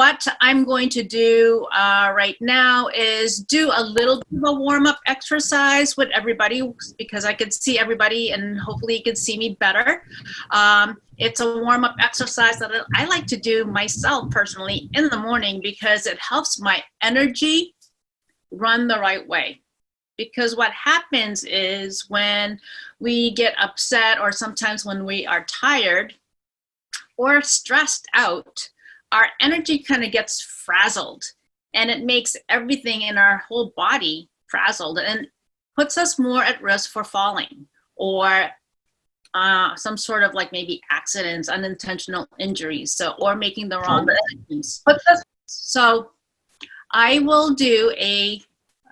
what I'm going to do right now is do a little bit of a warm-up exercise with everybody, because I could see everybody and hopefully you can see me better. It's a warm-up exercise that I like to do myself personally in the morning because it helps my energy run the right way. Because what happens is when we get upset, or sometimes when we are tired or stressed out, our energy kind of gets frazzled, and it makes everything in our whole body frazzled and puts us more at risk for falling or some sort of like maybe accidents, unintentional injuries, or making the wrong decisions. So I will do a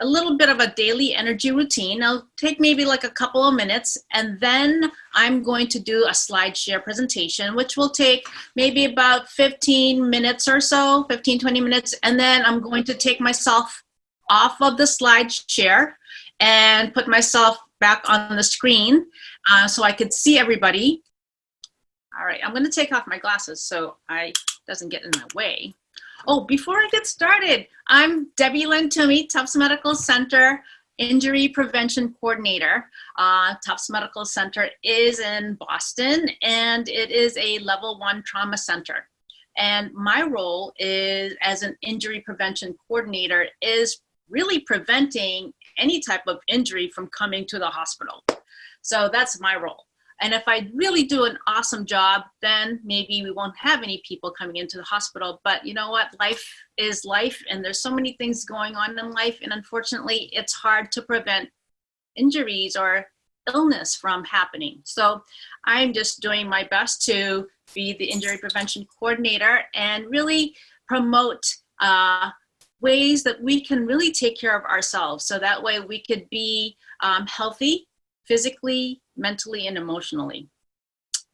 little bit of a daily energy routine. I'll take maybe like a couple of minutes, and then I'm going to do a slide share presentation, which will take maybe about 15 minutes or so, 15, 20 minutes. And then I'm going to take myself off of the slide share and put myself back on the screen so I could see everybody. All right, I'm gonna take off my glasses so it doesn't get in my way. Oh, before I get started, I'm Debbie Lynn Toomey, Tufts Medical Center Injury Prevention Coordinator. Tufts Medical Center is in Boston, and it is a level 1 trauma center. And my role is, as an injury prevention coordinator, is really preventing any type of injury from coming to the hospital. So that's my role. And if I really do an awesome job, then maybe we won't have any people coming into the hospital. But you know what? Life is life, and there's so many things going on in life. And unfortunately, it's hard to prevent injuries or illness from happening. So I'm just doing my best to be the injury prevention coordinator and really promote ways that we can really take care of ourselves. So that way we could be healthy, physically, mentally, and emotionally.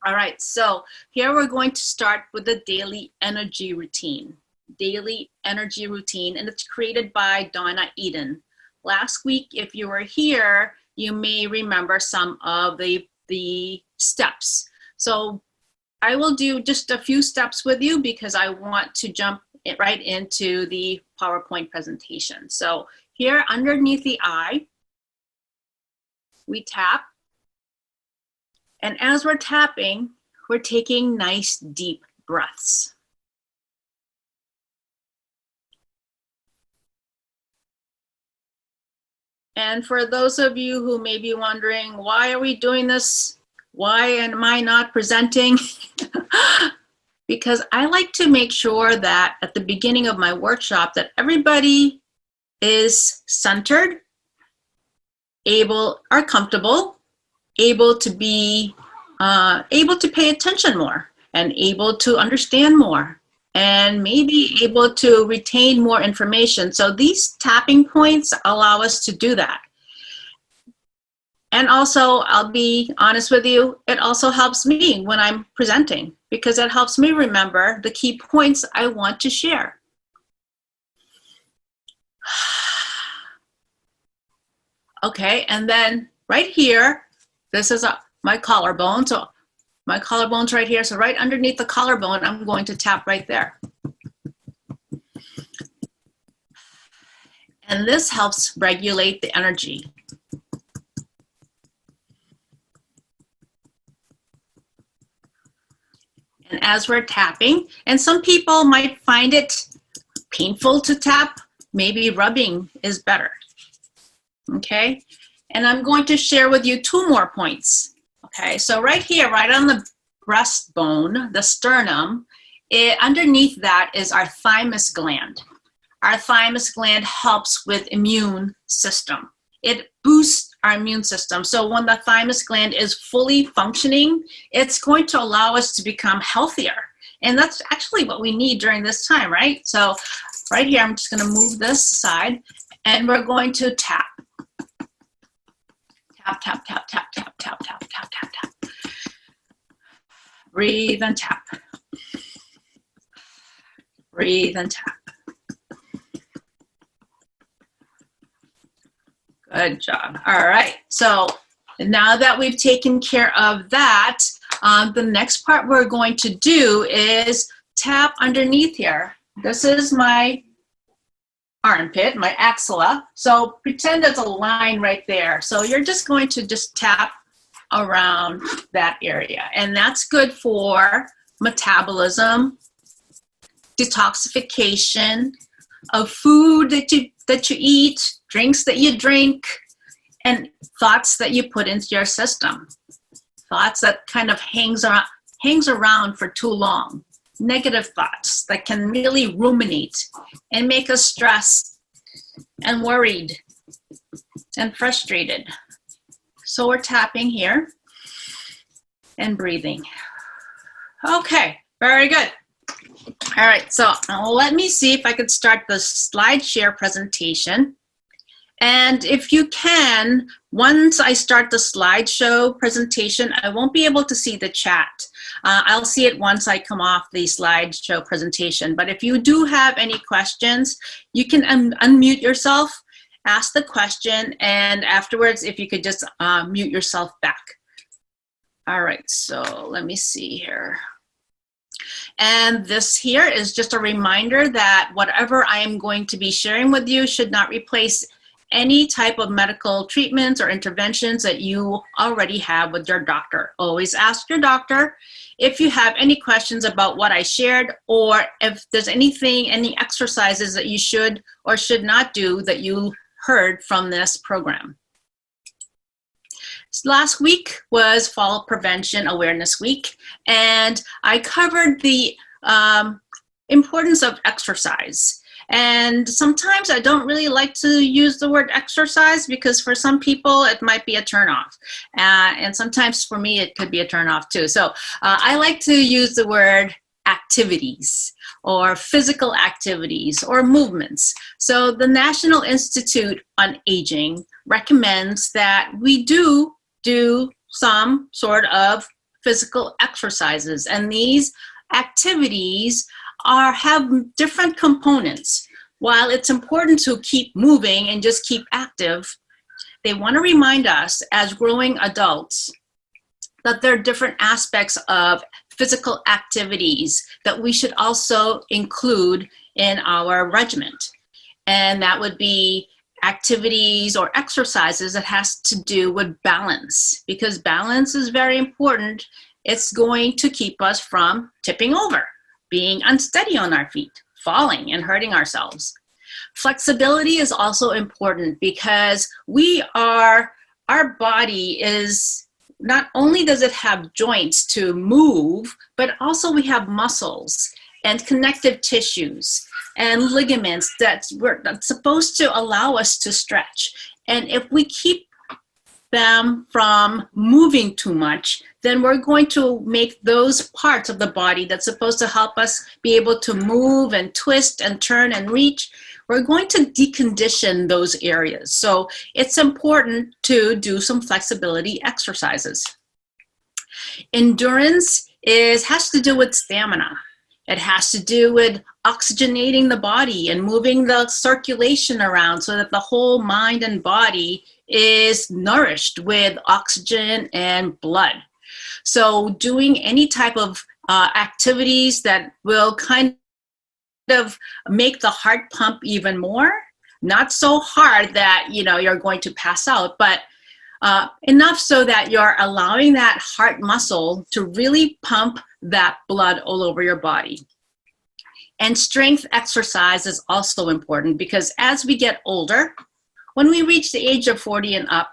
All right, so here we're going to start with the daily energy routine. Daily energy routine, and it's created by Donna Eden. Last week, if you were here, you may remember some of the steps. So I will do just a few steps with you because I want to jump right into the PowerPoint presentation. So here underneath the eye, we tap, and as we're tapping, we're taking nice deep breaths. And for those of you who may be wondering, why are we doing this? Why am I not presenting? Because I like to make sure that at the beginning of my workshop that everybody is centered, are comfortable, able to be, able to pay attention more, and able to understand more, and maybe able to retain more information. So these tapping points allow us to do that. And also, I'll be honest with you, it also helps me when I'm presenting because it helps me remember the key points I want to share. Okay, and then right here, this is my collarbone. So my collarbone's right here. So right underneath the collarbone, I'm going to tap right there. And this helps regulate the energy. And as we're tapping, and some people might find it painful to tap, maybe rubbing is better. Okay, and I'm going to share with you 2 more points. Okay, so right here, right on the breastbone, the sternum, underneath that is our thymus gland. Our thymus gland helps with immune system. It boosts our immune system. So when the thymus gland is fully functioning, it's going to allow us to become healthier. And that's actually what we need during this time, right? So right here, I'm just going to move this aside, and we're going to tap. Tap, tap, tap, tap, tap, tap, tap, tap, tap, tap. Breathe and tap. Breathe and tap. Good job. All right. So now that we've taken care of that, the next part we're going to do is tap underneath here this is my armpit, my axilla. So pretend there's a line right there. So you're just going to just tap around that area. And that's good for metabolism, detoxification of food that you eat, drinks that you drink, and thoughts that you put into your system. Thoughts that kind of hangs around for too long. Negative thoughts that can really ruminate and make us stressed and worried and frustrated. So we're tapping here and breathing. Okay, very good. All right, so let me see if I could start the slide share presentation. And if you can, once I start the slideshow presentation, I won't be able to see the chat. I'll see it once I come off the slideshow presentation. But if you do have any questions, you can unmute yourself, ask the question, and afterwards, if you could just mute yourself back. All right, so let me see here. And this here is just a reminder that whatever I am going to be sharing with you should not replace any type of medical treatments or interventions that you already have with your doctor. Always ask your doctor if you have any questions about what I shared, or if there's anything, any exercises that you should or should not do that you heard from this program. Last week was Fall Prevention Awareness Week, and I covered the importance of exercise. And sometimes I don't really like to use the word exercise because for some people it might be a turnoff. And sometimes for me it could be a turnoff too. So I like to use the word activities or physical activities or movements. So the National Institute on Aging recommends that we do some sort of physical exercises, and these activities have different components. While it's important to keep moving and just keep active, they want to remind us as growing adults that there are different aspects of physical activities that we should also include in our regimen. And that would be activities or exercises that has to do with balance, because balance is very important. It's going to keep us from tipping over, being unsteady on our feet, falling and hurting ourselves. Flexibility is also important because our body is, not only does it have joints to move, but also we have muscles and connective tissues and ligaments that's supposed to allow us to stretch. And if we keep them from moving too much, then we're going to make those parts of the body that's supposed to help us be able to move and twist and turn and reach, we're going to decondition those areas. So it's important to do some flexibility exercises. Endurance has to do with stamina. It has to do with oxygenating the body and moving the circulation around so that the whole mind and body is nourished with oxygen and blood. So doing any type of activities that will kind of make the heart pump even more, not so hard that you're going to pass out, but enough so that you're allowing that heart muscle to really pump that blood all over your body. And strength exercise is also important because as we get older, when we reach the age of 40 and up,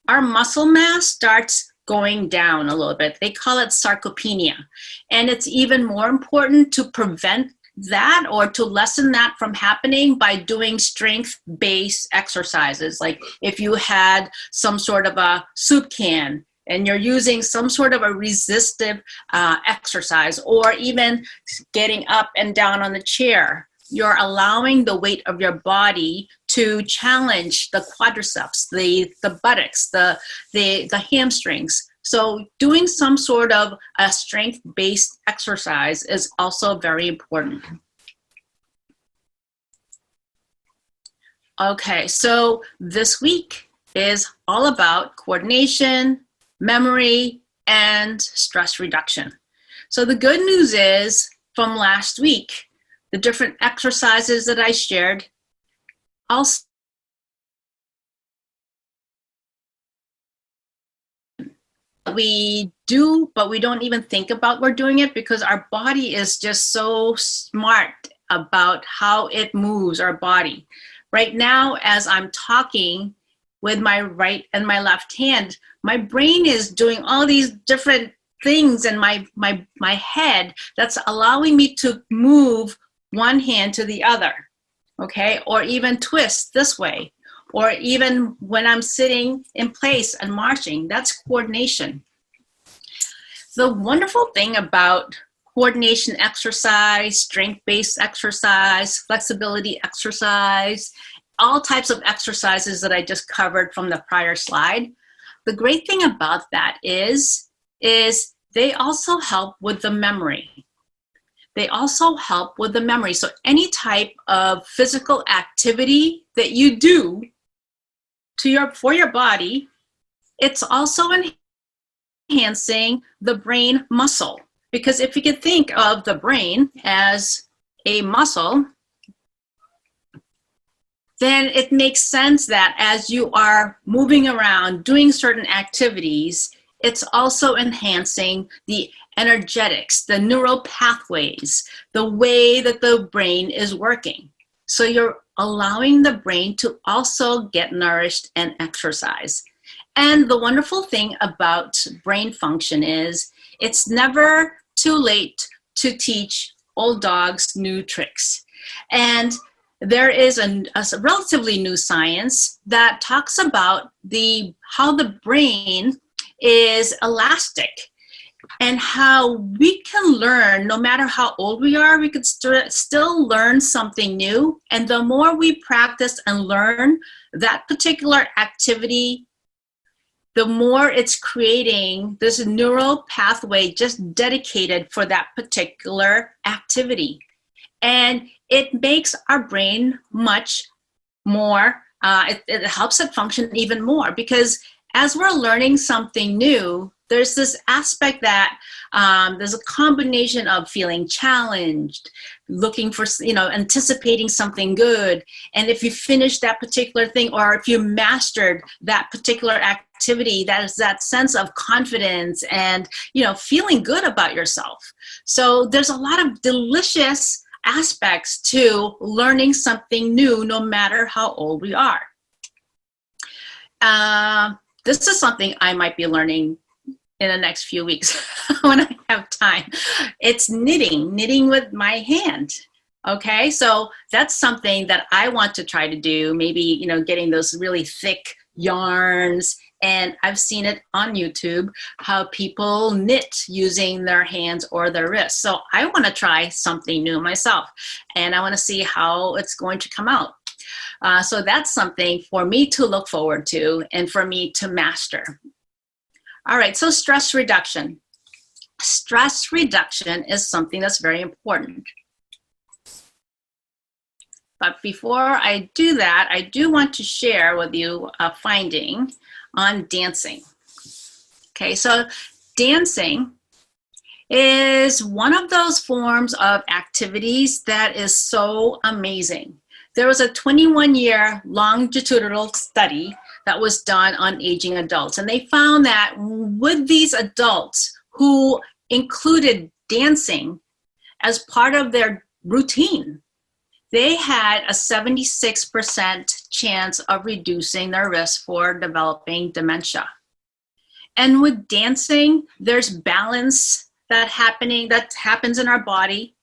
our muscle mass starts going down a little bit. They call it sarcopenia. And it's even more important to prevent that or to lessen that from happening by doing strength-based exercises. Like if you had some sort of a soup can and you're using some sort of a resistive exercise, or even getting up and down on the chair, you're allowing the weight of your body to challenge the quadriceps, the buttocks, the hamstrings. So doing some sort of a strength-based exercise is also very important. Okay, so this week is all about coordination, memory, and stress reduction. So the good news is from last week, the different exercises that I shared. Also, we do, but we don't even think about we're doing it because our body is just so smart about how it moves our body. Right now, as I'm talking with my right and my left hand, my brain is doing all these different things in my head that's allowing me to move one hand to the other, okay? Or even twist this way, or even when I'm sitting in place and marching, that's coordination. The wonderful thing about coordination exercise, strength-based exercise, flexibility exercise, all types of exercises that I just covered from the prior slide, the great thing about that is they also help with the memory. They also help with the memory. So any type of physical activity that you do for your body, it's also enhancing the brain muscle. Because if you could think of the brain as a muscle, then it makes sense that as you are moving around, doing certain activities, it's also enhancing the energetics, the neural pathways, the way that the brain is working. So you're allowing the brain to also get nourished and exercise. And the wonderful thing about brain function is it's never too late to teach old dogs new tricks. And there is a relatively new science that talks about how the brain is elastic and how we can learn, no matter how old we are, we could still learn something new. And the more we practice and learn that particular activity, the more it's creating this neural pathway just dedicated for that particular activity. And it makes our brain much more, it helps it function even more, because as we're learning something new, there's this aspect that there's a combination of feeling challenged, looking for, anticipating something good. And if you finish that particular thing, or if you mastered that particular activity, that is that sense of confidence and, feeling good about yourself. So there's a lot of delicious aspects to learning something new, no matter how old we are. This is something I might be learning in the next few weeks when I have time. It's knitting with my hand. Okay, so that's something that I want to try to do, maybe, getting those really thick yarns. And I've seen it on YouTube, how people knit using their hands or their wrists. So I want to try something new myself, and I want to see how it's going to come out. So that's something for me to look forward to and for me to master. All right, so stress reduction. Stress reduction is something that's very important. But before I do that, I do want to share with you a finding on dancing. Okay, so dancing is one of those forms of activities that is so amazing. There was a 21-year longitudinal study that was done on aging adults, and they found that with these adults who included dancing as part of their routine, they had a 76% chance of reducing their risk for developing dementia. And with dancing, there's balance that happens in our body.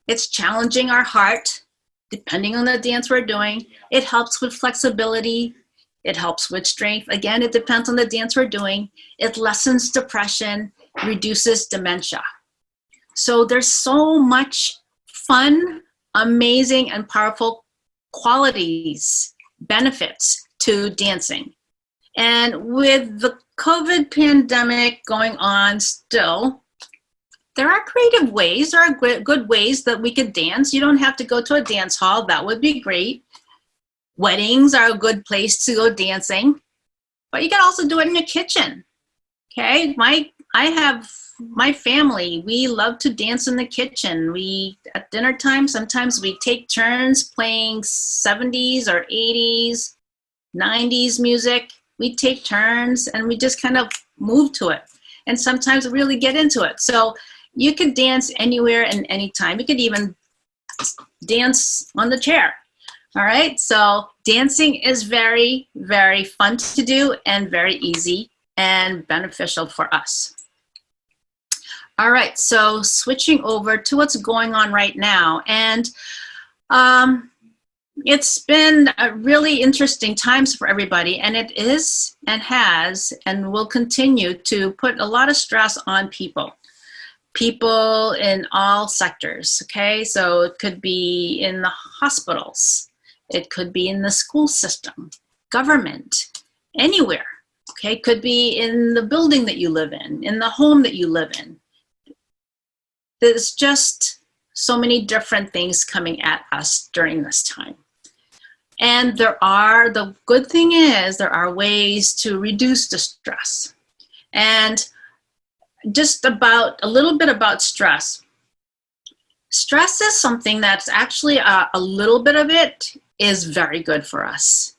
It's challenging our heart, depending on the dance we're doing. It helps with flexibility. It helps with strength. Again, it depends on the dance we're doing. It lessens depression, reduces dementia. So there's so much fun, amazing, and powerful qualities, benefits to dancing. And with the COVID pandemic going on still, there are creative ways, there are good ways that we could dance. You don't have to go to a dance hall. That would be great. Weddings are a good place to go dancing, but you can also do it in your kitchen. Okay, I have my family, we love to dance in the kitchen. We, at dinner time, sometimes we take turns playing 70s or 80s, 90s music. We take turns and we just kind of move to it. And sometimes really get into it. So you could dance anywhere and anytime. You could even dance on the chair. All right, so dancing is very, very fun to do and very easy and beneficial for us. All right, so switching over to what's going on right now. And it's been a really interesting times for everybody, and it is and has and will continue to put a lot of stress on people. People in all sectors, okay? So it could be in the hospitals. It could be in the school system, government, anywhere, okay? Could be in the building that you live in the home that you live in. There's just so many different things coming at us during this time. And the good thing is there are ways to reduce the stress. And just about a little bit about stress. Stress is something that's actually a little bit of it is very good for us.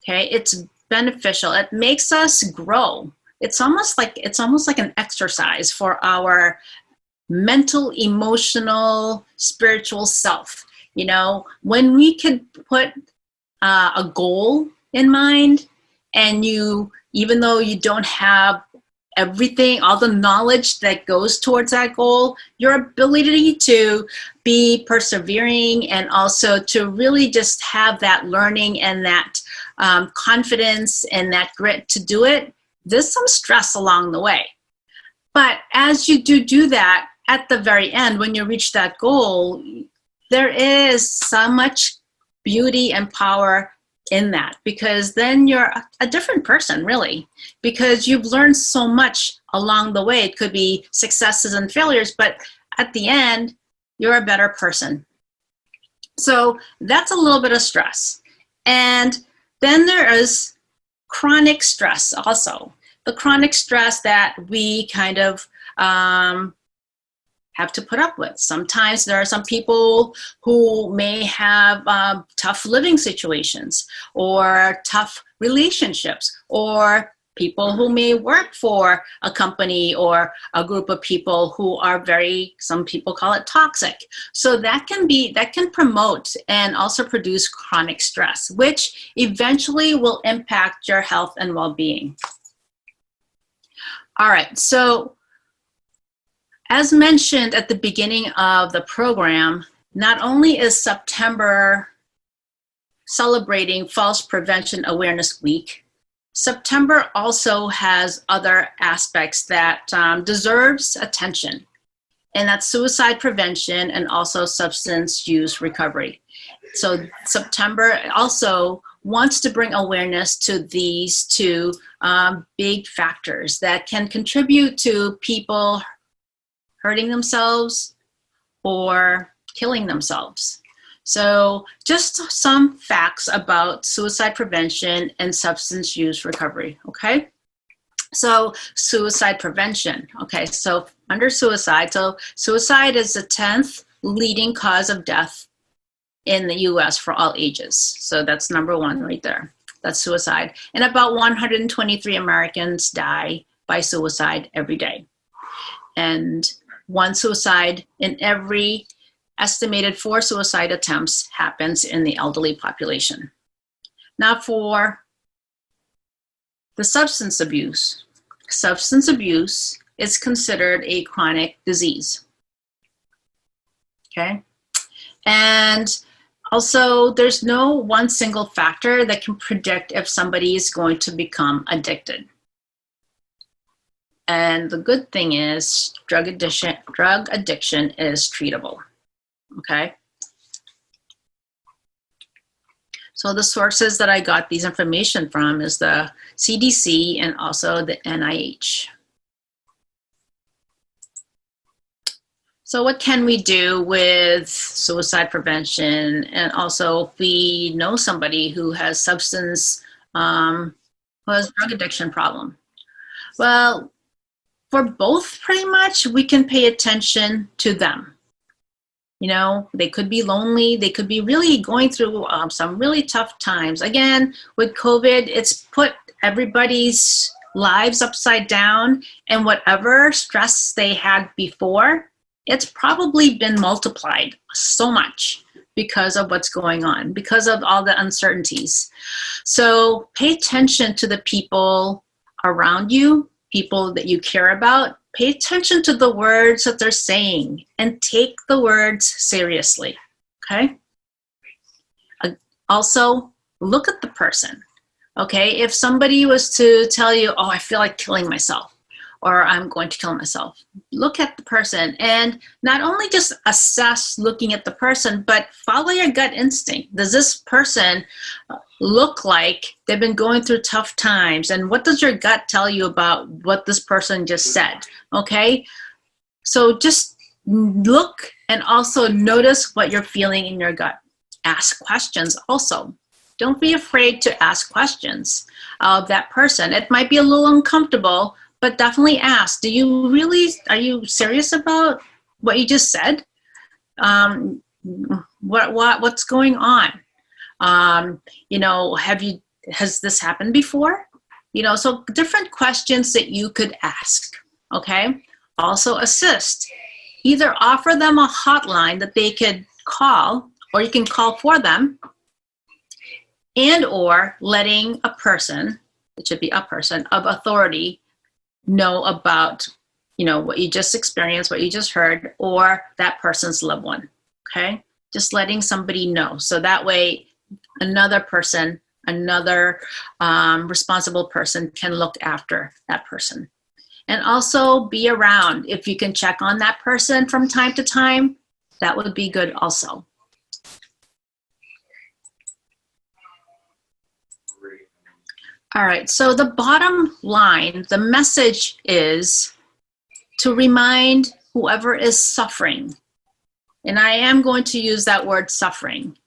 Okay, it's beneficial. It makes us grow. It's almost like an exercise for our mental, emotional, spiritual self. You know, when we could put a goal in mind, and even though you don't have everything, all the knowledge that goes towards that goal, your ability to be persevering and also to really just have that learning and that confidence and that grit to do it, there's some stress along the way. But as you do that, at the very end, when you reach that goal, there is so much beauty and power in that, because then you're a different person, really, because you've learned so much along the way. It could be successes and failures, but at the end, you're a better person. So that's a little bit of stress. And then there is chronic stress also. The chronic stress that we kind of have to put up with. Sometimes there are some people who may have tough living situations or tough relationships, or people who may work for a company or a group of people who are some people call it toxic. So that can promote and also produce chronic stress, which eventually will impact your health and well-being. All right, so as mentioned at the beginning of the program, not only is September celebrating Falls Prevention Awareness Week, September also has other aspects that deserves attention, and that's suicide prevention and also substance use recovery. So September also wants to bring awareness to these two big factors that can contribute to people hurting themselves or killing themselves. So just some facts about suicide prevention and substance use recovery, okay? So suicide prevention, okay, so under suicide, so suicide is the 10th leading cause of death in the US for all ages. So that's number one right there, that's suicide. And about 123 Americans die by suicide every day. And one suicide in every estimated 4 suicide attempts happens in the elderly population. Now for the substance abuse is considered a chronic disease, okay? And also there's no one single factor that can predict if somebody is going to become addicted. And the good thing is drug addiction is treatable, okay? So the sources that I got these information from is the CDC and also the NIH. So what can we do with suicide prevention? And also if we know somebody who has who has drug addiction problem. Well, for both, pretty much, we can pay attention to them. You know, they could be lonely. They could be really going through some really tough times. Again, with COVID, it's put everybody's lives upside down, and whatever stress they had before, it's probably been multiplied so much because of what's going on, because of all the uncertainties. So pay attention to the people around you, people that you care about. Pay attention to the words that they're saying and take the words seriously, okay? Also, look at the person, okay? If somebody was to tell you, oh, I feel like killing myself, or I'm going to kill myself, look at the person and not only just assess looking at the person, but follow your gut instinct. Does this person look like they've been going through tough times? And what does your gut tell you about what this person just said? Okay, so just look and also notice what you're feeling in your gut. Ask questions also. Don't be afraid to ask questions of that person. It might be a little uncomfortable, but definitely ask. Are you serious about what you just said? What's going on? You know, has this happened before? You know, so different questions that you could ask, okay? Also assist. Either offer them a hotline that they could call, or you can call for them, and or letting a person, it should be a person of authority, know about, you know, what you just experienced, what you just heard, or that person's loved one, okay? Just letting somebody know. So that way, another person, another responsible person can look after that person. And also be around. If you can check on that person from time to time, that would be good also. All right, so the bottom line, the message is to remind whoever is suffering, and I am going to use that word suffering,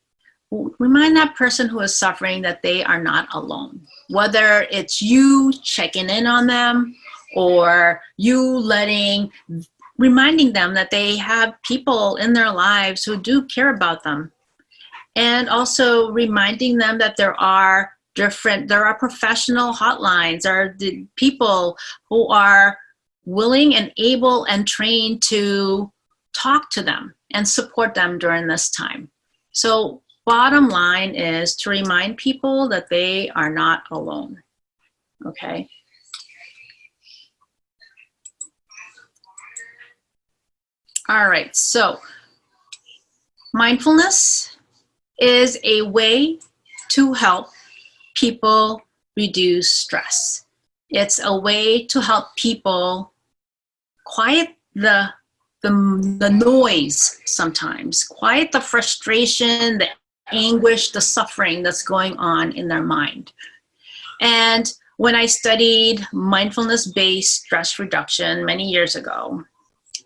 remind that person who is suffering that they are not alone. Whether it's you checking in on them or you reminding them that they have people in their lives who do care about them. And also reminding them that there are professional hotlines, there are the people who are willing and able and trained to talk to them and support them during this time. So bottom line is to remind people that they are not alone, okay? All right, so mindfulness is a way to help people reduce stress. It's a way to help people quiet the noise sometimes, quiet the frustration, the anguish, the suffering that's going on in their mind. And when I studied mindfulness-based stress reduction many years ago,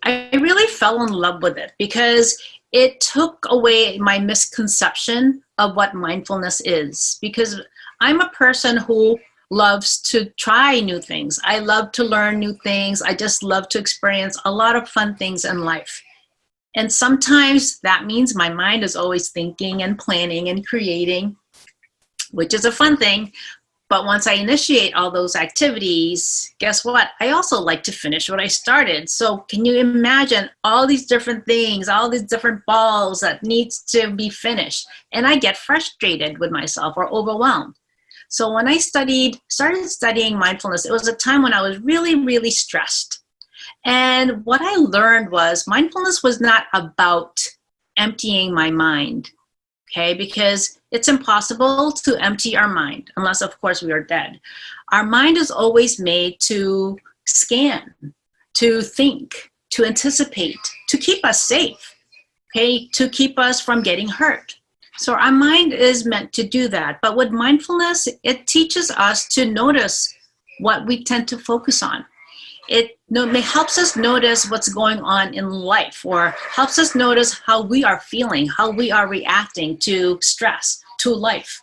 I really fell in love with it because it took away my misconception of what mindfulness is. Because I'm a person who loves to try new things. I love to learn new things. I just love to experience a lot of fun things in life. And sometimes that means my mind is always thinking and planning and creating, which is a fun thing. But once I initiate all those activities, guess what? I also like to finish what I started. So can you imagine all these different things, all these different balls that needs to be finished? And I get frustrated with myself or overwhelmed. So when I started studying mindfulness, it was a time when I was really, really stressed. And what I learned was mindfulness was not about emptying my mind, okay? Because it's impossible to empty our mind, unless, of course, we are dead. Our mind is always made to scan, to think, to anticipate, to keep us safe, okay? To keep us from getting hurt. So our mind is meant to do that. But with mindfulness, it teaches us to notice what we tend to focus on. It helps us notice what's going on in life, or helps us notice how we are feeling, how we are reacting to stress, to life,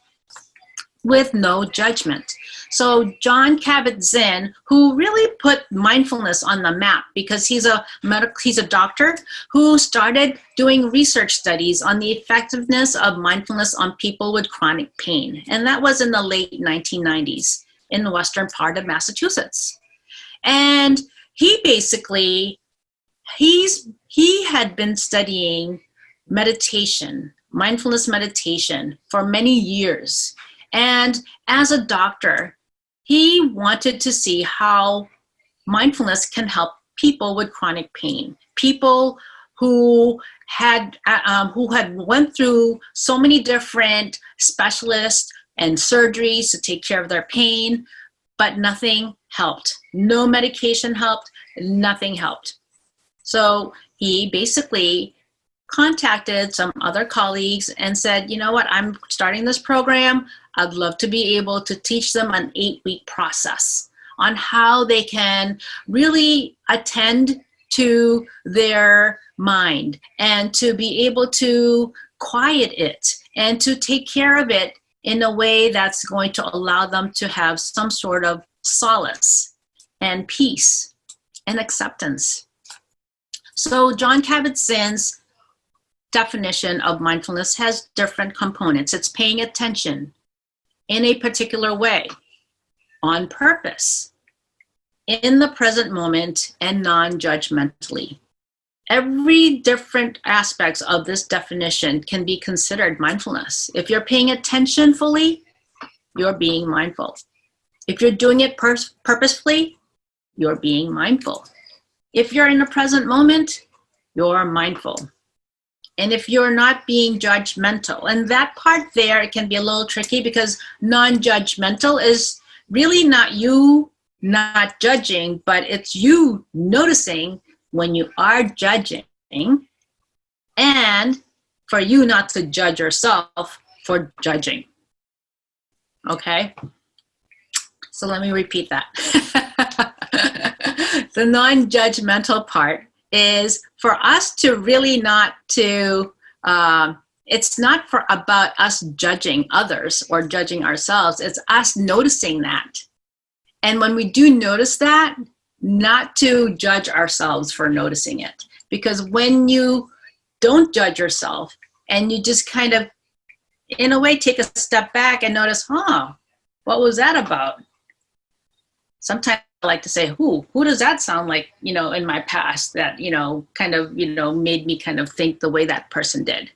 with no judgment. So Jon Kabat-Zinn, who really put mindfulness on the map because he's a doctor who started doing research studies on the effectiveness of mindfulness on people with chronic pain. And that was in the late 1990s in the western part of Massachusetts. And he basically, he had been studying meditation, mindfulness meditation for many years. And as a doctor, he wanted to see how mindfulness can help people with chronic pain, people who had went through so many different specialists and surgeries to take care of their pain, but nothing helped. No medication helped, nothing helped. So he basically contacted some other colleagues and said, you know what, I'm starting this program. I'd love to be able to teach them an 8-week process on how they can really attend to their mind and to be able to quiet it and to take care of it in a way that's going to allow them to have some sort of solace and peace and acceptance. So Jon Kabat-Zinn's definition of mindfulness has different components. It's paying attention in a particular way, on purpose, in the present moment, and non-judgmentally. Every different aspects of this definition can be considered mindfulness. If you're paying attention fully, you're being mindful. If you're doing it purposefully, you're being mindful. If you're in the present moment, you're mindful. And if you're not being judgmental, and that part there, it can be a little tricky because non-judgmental is really not you not judging, but it's you noticing when you are judging and for you not to judge yourself for judging. Okay? So let me repeat that. The non-judgmental part is for us to really not to, it's not about us judging others or judging ourselves. It's us noticing that. And when we do notice that, not to judge ourselves for noticing it. Because when you don't judge yourself and you just kind of, in a way, take a step back and notice, what was that about? Sometimes I like to say, who does that sound like, in my past that, made me kind of think the way that person did,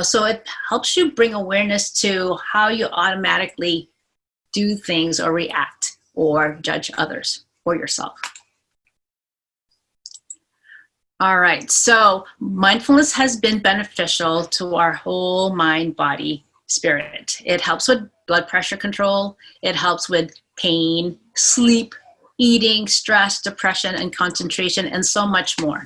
so it helps you bring awareness to how you automatically do things or react or judge others or yourself. All right, so mindfulness has been beneficial to our whole mind, body, spirit. It helps with blood pressure control. It helps with pain, sleep, eating, stress, depression, and concentration, and so much more.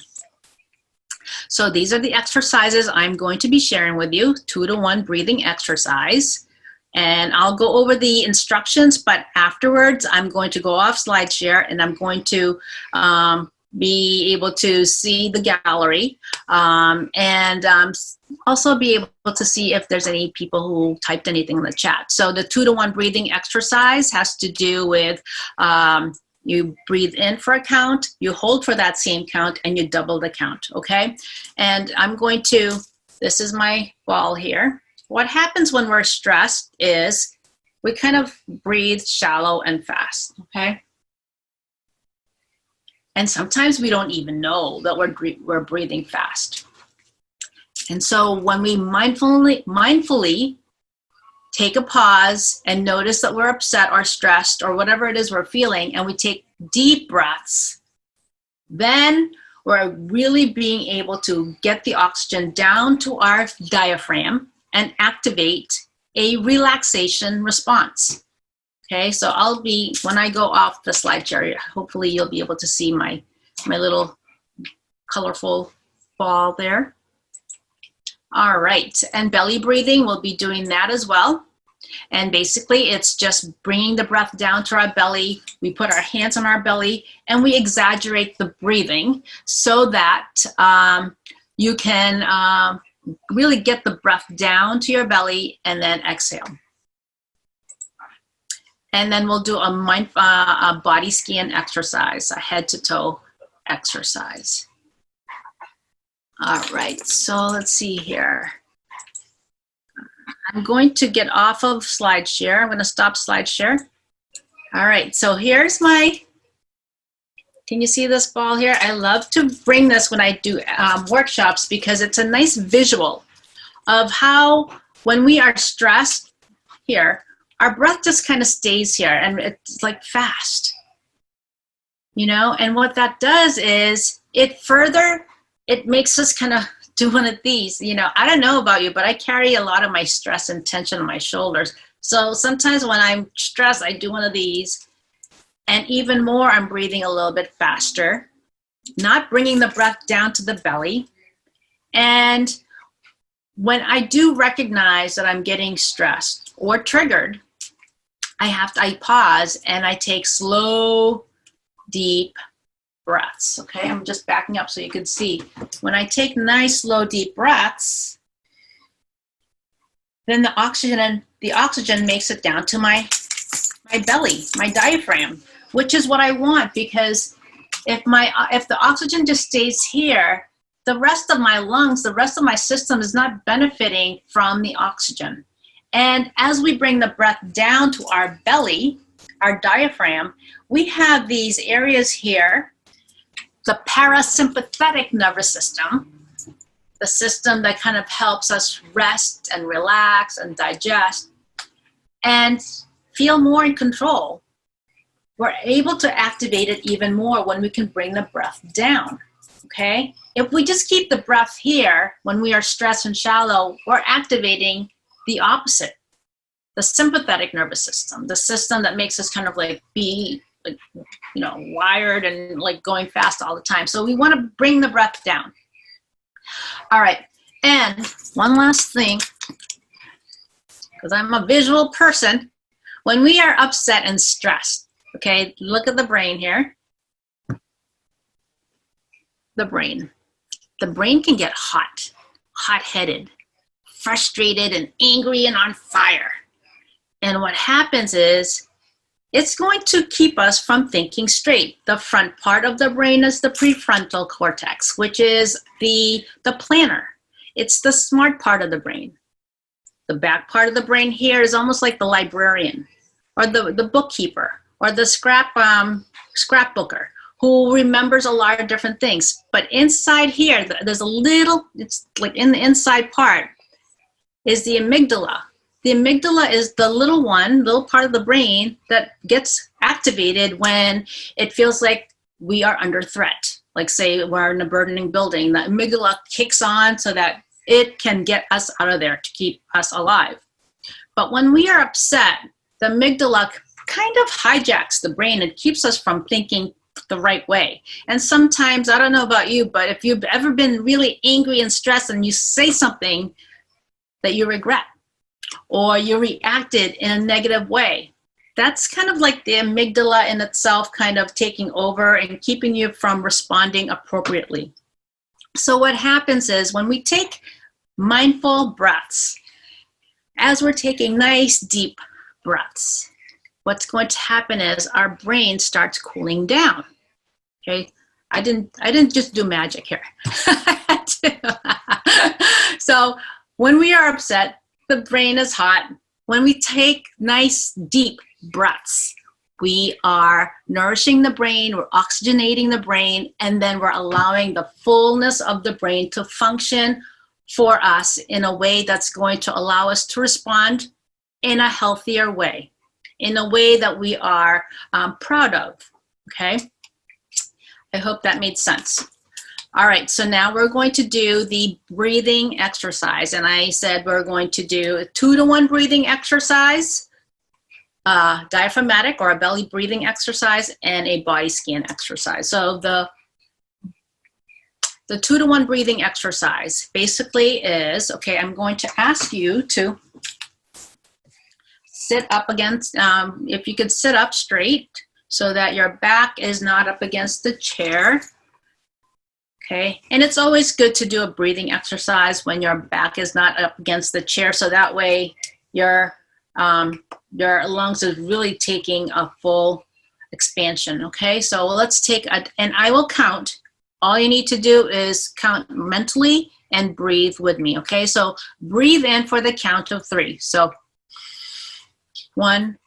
So these are the exercises I'm going to be sharing with you, 2-to-1 breathing exercise. And I'll go over the instructions, but afterwards I'm going to go off SlideShare and I'm going to be able to see the gallery and also be able to see if there's any people who typed anything in the chat. So the 2-to-1 breathing exercise has to do with you breathe in for a count, you hold for that same count, and you double the count, okay? And I'm going to, this is my ball here. What happens when we're stressed is we kind of breathe shallow and fast, okay? And sometimes we don't even know that we're breathing fast. And so when we mindfully take a pause and notice that we're upset or stressed or whatever it is we're feeling, and we take deep breaths, then we're really being able to get the oxygen down to our diaphragm and activate a relaxation response. Okay, so I'll be, when I go off the SlideShare, hopefully you'll be able to see my little colorful ball there. All right, and belly breathing, we'll be doing that as well. And basically it's just bringing the breath down to our belly. We put our hands on our belly and we exaggerate the breathing so that you can really get the breath down to your belly and then exhale. And then we'll do a body scan exercise, a head to toe exercise. All right, so let's see here. I'm going to get off of SlideShare. I'm going to stop SlideShare. All right, so here's my, can you see this ball here? I love to bring this when I do workshops because it's a nice visual of how when we are stressed here, our breath just kind of stays here and it's like fast, you know? And what that does is it makes us kind of do one of these, you know? I don't know about you, but I carry a lot of my stress and tension on my shoulders. So sometimes when I'm stressed, I do one of these. And even more, I'm breathing a little bit faster, not bringing the breath down to the belly. And when I do recognize that I'm getting stressed or triggered, I pause and I take slow, deep breaths. Okay, I'm just backing up so you can see. When I take nice, slow, deep breaths, then the oxygen makes it down to my belly, my diaphragm, which is what I want, because if the oxygen just stays here, the rest of my lungs, the rest of my system is not benefiting from the oxygen. And as we bring the breath down to our belly, our diaphragm, we have these areas here, the parasympathetic nervous system, the system that kind of helps us rest and relax and digest and feel more in control. We're able to activate it even more when we can bring the breath down, okay? If we just keep the breath here when we are stressed and shallow, we're activating the opposite, the sympathetic nervous system, the system that makes us kind of like be, like, you know, wired and like going fast all the time. So we want to bring the breath down. All right, and one last thing, because I'm a visual person, when we are upset and stressed, okay, look at the brain here. The brain can get hot-headed, frustrated and angry and on fire. And what happens is it's going to keep us from thinking straight. The front part of the brain is the prefrontal cortex, which is the planner. It's the smart part of the brain. The back part of the brain here is almost like the librarian or the bookkeeper or the scrapbooker who remembers a lot of different things. But inside here, there's a little, it's like in the inside part, is the amygdala. The amygdala is the little part of the brain that gets activated when it feels like we are under threat. Like say we're in a burning building, the amygdala kicks on so that it can get us out of there to keep us alive. But when we are upset, the amygdala kind of hijacks the brain and keeps us from thinking the right way. And sometimes, I don't know about you, but if you've ever been really angry and stressed and you say something that you regret, or you reacted in a negative way, that's kind of like the amygdala in itself kind of taking over and keeping you from responding appropriately. So what happens is when we take mindful breaths, as we're taking nice deep breaths, what's going to happen is our brain starts cooling down. Okay, I didn't just do magic here. So when we are upset, the brain is hot. When we take nice deep breaths, we are nourishing the brain, we're oxygenating the brain, and then we're allowing the fullness of the brain to function for us in a way that's going to allow us to respond in a healthier way, in a way that we are proud of, okay? I hope that made sense. All right, so now we're going to do the breathing exercise. And I said we're going to do a 2-to-1 breathing exercise, diaphragmatic or a belly breathing exercise, and a body scan exercise. So the 2-to-1 breathing exercise basically is, okay, I'm going to ask you to sit up against, if you could sit up straight so that your back is not up against the chair. Okay, and it's always good to do a breathing exercise when your back is not up against the chair, so that way your your lungs is really taking a full expansion. Okay, so let's take and I will count. All you need to do is count mentally and breathe with me. Okay, so breathe in for the count of 3. So 1,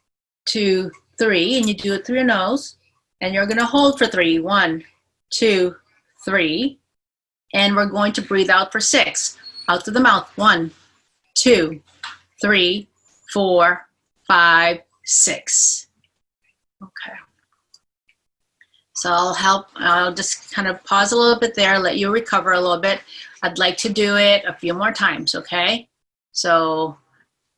2, 3, and you do it through your nose, and you're going to hold for 3. 1, 2, 3, and we're going to breathe out for 6. Out through the mouth. 1, 2, 3, 4, 5, 6. Okay. So I'll just kind of pause a little bit there, let you recover a little bit. I'd like to do it a few more times, okay? So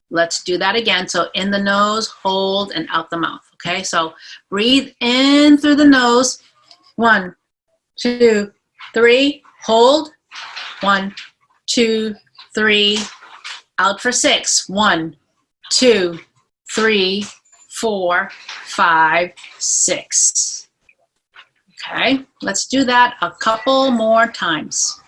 let's do that again. So in the nose, hold, and out the mouth, okay? So breathe in through the nose. 1, 2, 3, hold. 1, 2, 3, out for 6. 1, 2, 3, 4, 5, 6. Okay, let's do that a couple more times.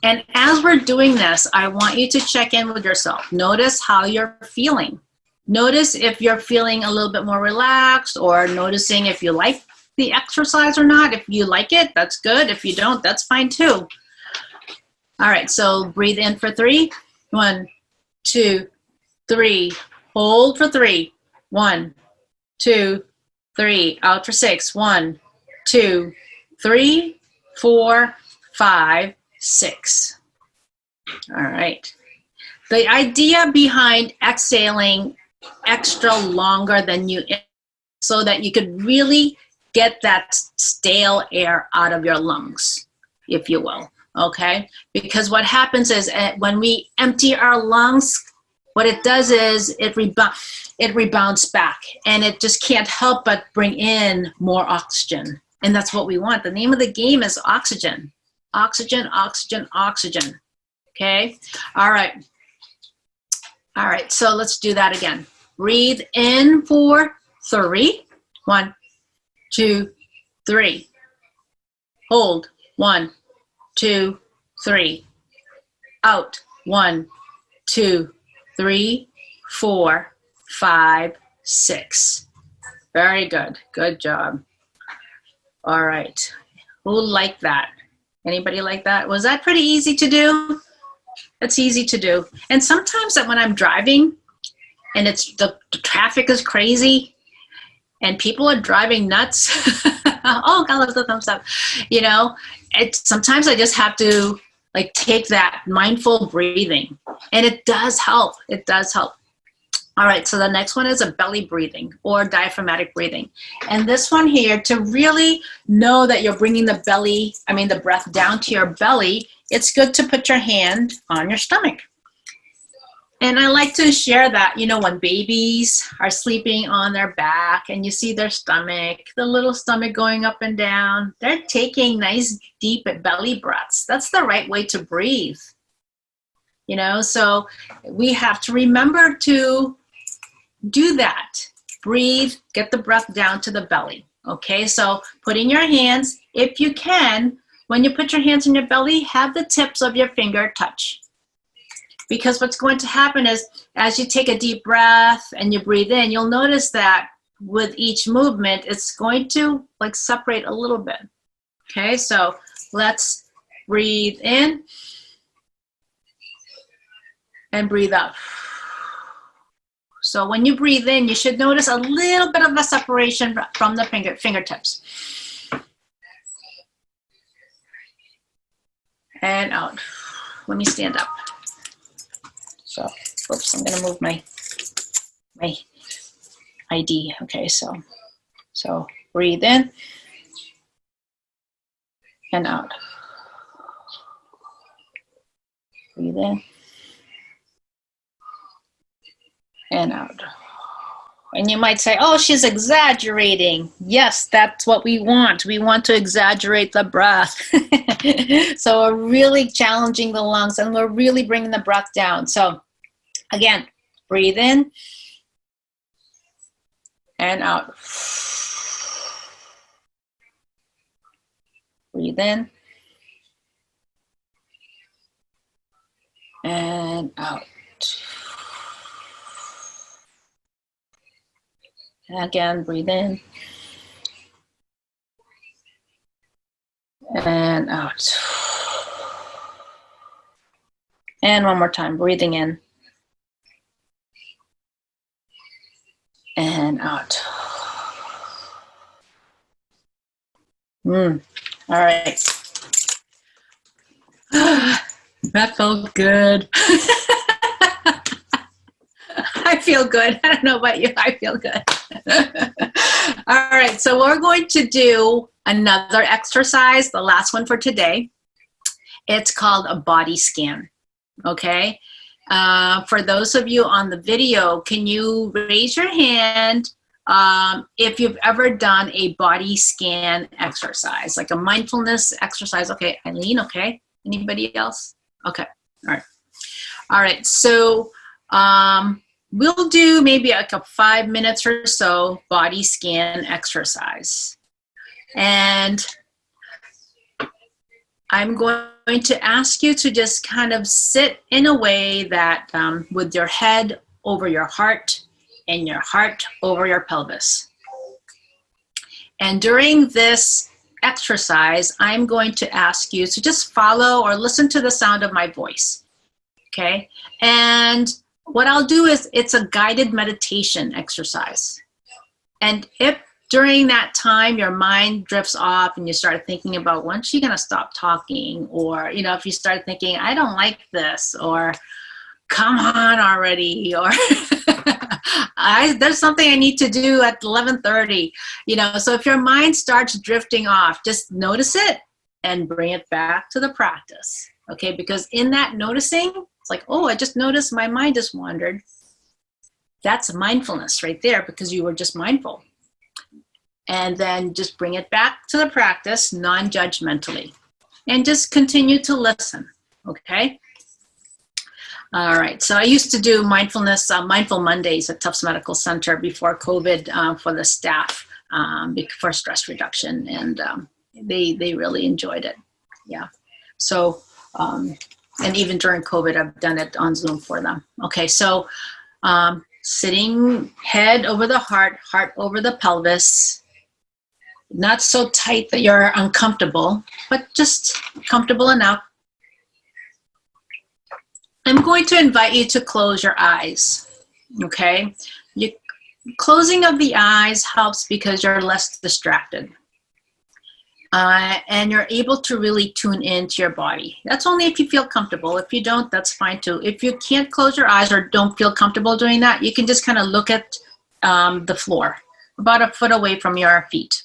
And as we're doing this, I want you to check in with yourself. Notice how you're feeling. Notice if you're feeling a little bit more relaxed, or noticing if you like the exercise or not. If you like it, that's good. If you don't, that's fine too. All right, so breathe in for 3. 1, 2, 3. Hold for 3. 1, 2, 3. Out for 6. 1, 2, 3, 4, 5, 6. All right. The idea behind exhaling extra longer than you, so that you could really get that stale air out of your lungs, if you will. Okay? Because what happens is when we empty our lungs, what it does is it rebounds back, and it just can't help but bring in more oxygen. And that's what we want. The name of the game is oxygen. Oxygen, oxygen, oxygen. Okay? All right. All right, so let's do that again. Breathe in for 3. 1, 2, 3. Hold. 1, 2, 3. Out. 1, 2, 3, 4, 5, 6. Very good. Good job. All right. Who liked that? Anybody like that? Was that pretty easy to do? It's easy to do. And sometimes when I'm driving and it's the traffic is crazy and people are driving nuts, oh, God loves the thumbs up. You know, sometimes I just have to like take that mindful breathing, and it does help. It does help. All right, so the next one is a belly breathing or diaphragmatic breathing. And this one here, to really know that you're bringing the breath down to your belly, it's good to put your hand on your stomach. And I like to share that, you know, when babies are sleeping on their back and you see their stomach, the little stomach going up and down, they're taking nice deep belly breaths. That's the right way to breathe. You know, so we have to remember to do that. Breathe, get the breath down to the belly. Okay, so put in your hands, if you can, when you put your hands in your belly, have the tips of your finger touch. Because what's going to happen is, as you take a deep breath and you breathe in, you'll notice that with each movement, it's going to like separate a little bit. Okay, so let's breathe in and breathe out. So when you breathe in, you should notice a little bit of a separation from the fingertips. And out. Let me stand up. So, oops, I'm gonna move my ID. Okay, so breathe in and out. Breathe in and out. And you might say, oh, she's exaggerating. Yes, that's what we want. We want to exaggerate the breath. So we're really challenging the lungs and we're really bringing the breath down. So again, breathe in and out. Breathe in and out. Again, breathe in. And out. And one more time, breathing in. And out. All right. That felt good. I feel good. I don't know about you. I feel good. All right. So we're going to do another exercise, the last one for today. It's called a body scan. Okay. For those of you on the video, can you raise your hand if you've ever done a body scan exercise, like a mindfulness exercise? Okay, Eileen, okay. Anybody else? Okay, all right. All right, so we'll do maybe like a 5 minutes or so body scan exercise. And I'm going to ask you to just kind of sit in a way that with your head over your heart and your heart over your pelvis. And during this exercise, I'm going to ask you to just follow or listen to the sound of my voice, okay? And what I'll do is it's a guided meditation exercise. And if during that time your mind drifts off and you start thinking about when's she gonna stop talking, or if you start thinking I don't like this, or come on already, or there's something I need to do at 11:30, so if your mind starts drifting off, just notice it and bring it back to the practice, okay? Because in that noticing, it's like, oh, I just noticed my mind just wandered. That's mindfulness right there, because you were just mindful. And then just bring it back to the practice non-judgmentally, and just continue to listen, okay? All right, so I used to do mindfulness, Mindful Mondays at Tufts Medical Center before COVID for the staff for stress reduction, and they really enjoyed it, yeah. So, and even during COVID, I've done it on Zoom for them. Okay, so sitting head over the heart, heart over the pelvis, not so tight that you're uncomfortable, but just comfortable enough. I'm going to invite you to close your eyes, okay? Closing of the eyes helps because you're less distracted. And you're able to really tune into your body. That's only if you feel comfortable. If you don't, that's fine too. If you can't close your eyes or don't feel comfortable doing that, you can just kind of look at the floor, about a foot away from your feet.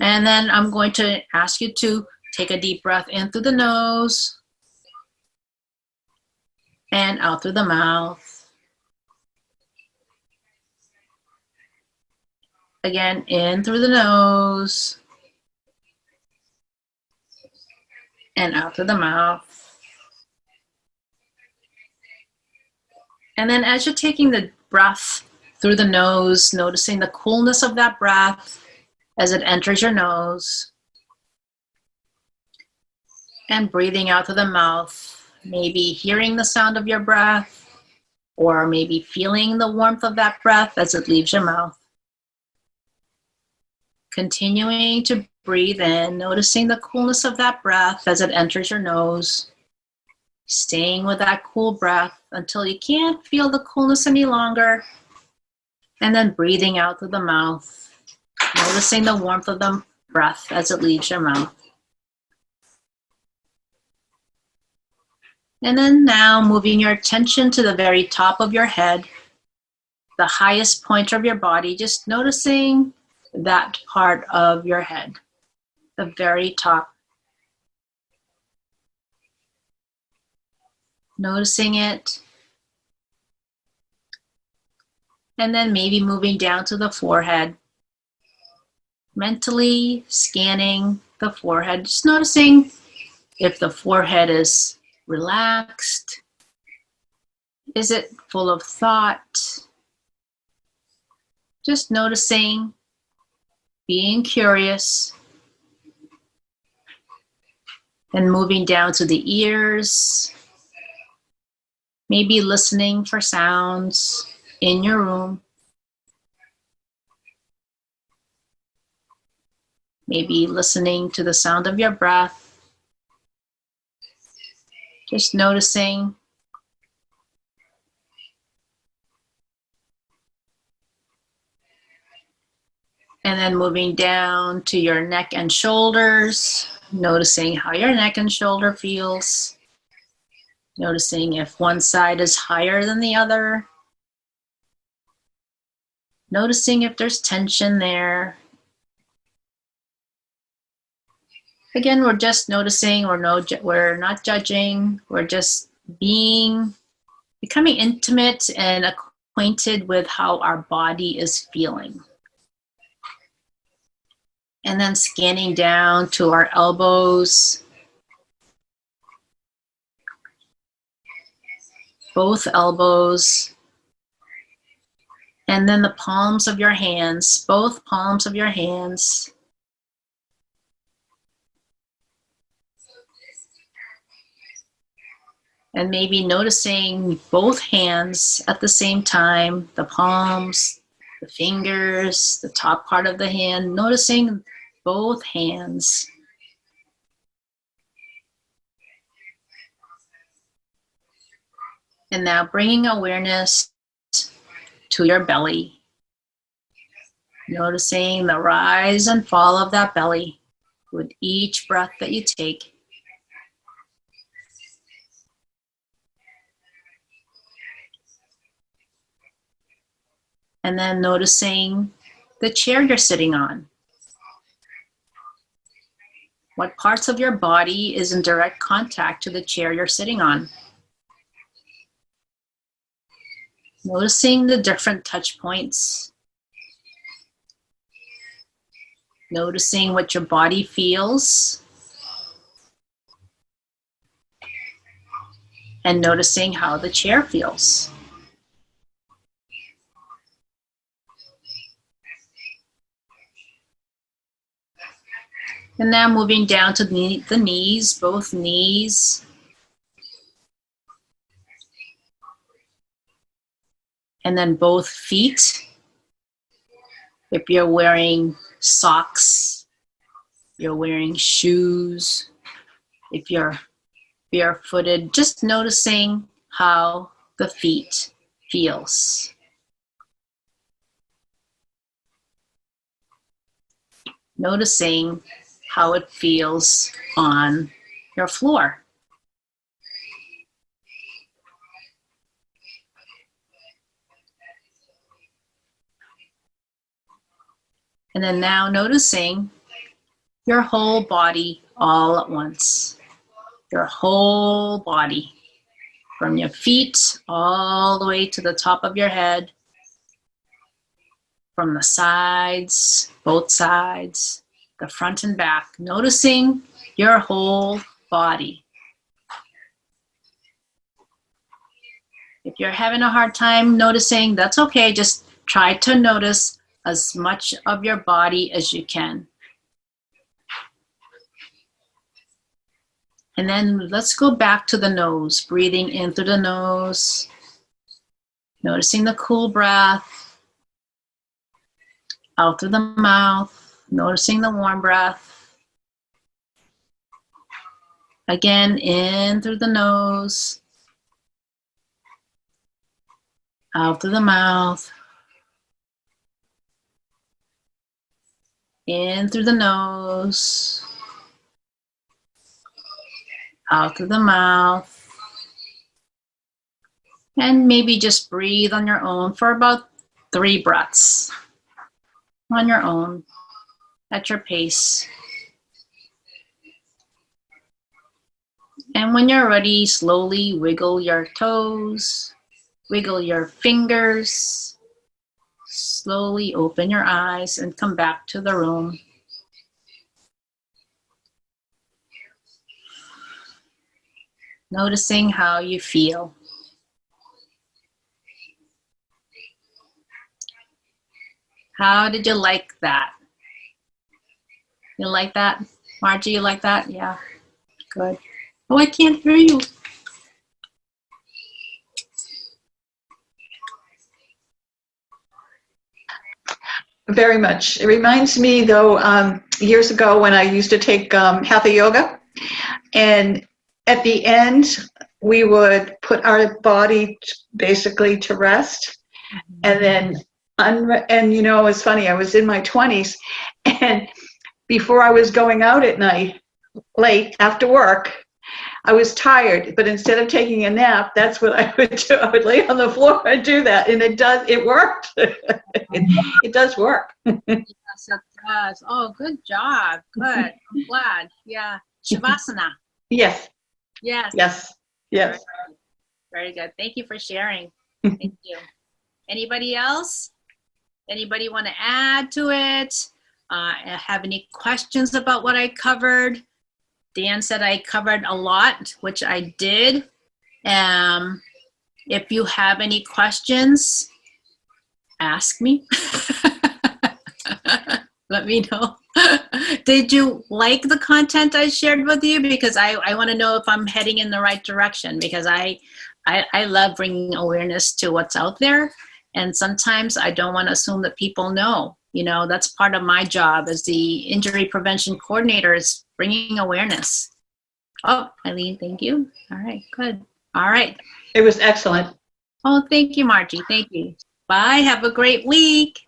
And then I'm going to ask you to take a deep breath in through the nose and out through the mouth. Again, in through the nose and out through the mouth. And then as you're taking the breath through the nose, noticing the coolness of that breath as it enters your nose, and breathing out through the mouth, maybe hearing the sound of your breath, or maybe feeling the warmth of that breath as it leaves your mouth. Continuing to breathe in, noticing the coolness of that breath as it enters your nose, staying with that cool breath until you can't feel the coolness any longer, and then breathing out through the mouth, noticing the warmth of the breath as it leaves your mouth. And then now moving your attention to the very top of your head, the highest point of your body, just noticing that part of your head, the very top. Noticing it. And then maybe moving down to the forehead. Mentally scanning the forehead, just noticing if the forehead is relaxed. Is it full of thought? Just noticing, being curious, and moving down to the ears, maybe listening for sounds in your room. Maybe listening to the sound of your breath. Just noticing. And then moving down to your neck and shoulders, noticing how your neck and shoulder feels. Noticing if one side is higher than the other. Noticing if there's tension there. Again, we're just noticing, we're not judging, we're just becoming intimate and acquainted with how our body is feeling. And then scanning down to our elbows, both elbows, and then the palms of your hands, both palms of your hands. And maybe noticing both hands at the same time, the palms, the fingers, the top part of the hand, noticing both hands. And now bringing awareness to your belly. Noticing the rise and fall of that belly with each breath that you take. And then noticing the chair you're sitting on. What parts of your body is in direct contact to the chair you're sitting on? Noticing the different touch points. Noticing what your body feels. And noticing how the chair feels. And now moving down to the knees, both knees. And then both feet. If you're wearing socks, you're wearing shoes, if you're barefooted, just noticing how the feet feels. Noticing how it feels on your floor. And then now noticing your whole body all at once. Your whole body, from your feet all the way to the top of your head, from the sides, both sides, the front and back, noticing your whole body. If you're having a hard time noticing, that's okay. Just try to notice as much of your body as you can. And then let's go back to the nose, breathing in through the nose, noticing the cool breath, out through the mouth, noticing the warm breath. Again, in through the nose, out through the mouth, in through the nose, out through the mouth. And maybe just breathe on your own for about 3 breaths. On your own, at your pace. And when you're ready, slowly wiggle your toes, wiggle your fingers, slowly open your eyes and come back to the room. Noticing how you feel. How did you like that? You like that? Margie, you like that? Yeah, good. Oh, I can't hear you. Very much. It reminds me, though, years ago when I used to take Hatha Yoga. And at the end, we would put our body basically to rest. And then, and you know, it's funny, I was in my 20s, and before I was going out at night, late after work, I was tired, but instead of taking a nap, that's what I would do. I would lay on the floor and do that, and it worked. It does work. Yes, it does. Oh, good job. Good. I'm glad. Yeah. Shavasana. Yes, Yes. yes, yes. Very good. Thank you for sharing. Thank you. Anybody else? Anybody want to add to it? Have any questions about what I covered? Dan said I covered a lot, which I did. If you have any questions, ask me. Let me know. Did you like the content I shared with you? Because I want to know if I'm heading in the right direction, because I love bringing awareness to what's out there. And sometimes I don't want to assume that people know. You know, that's part of my job as the injury prevention coordinator, is bringing awareness. Oh, Eileen, thank you. All right, good. All right. It was excellent. Oh, thank you, Margie. Thank you. Bye. Have a great week.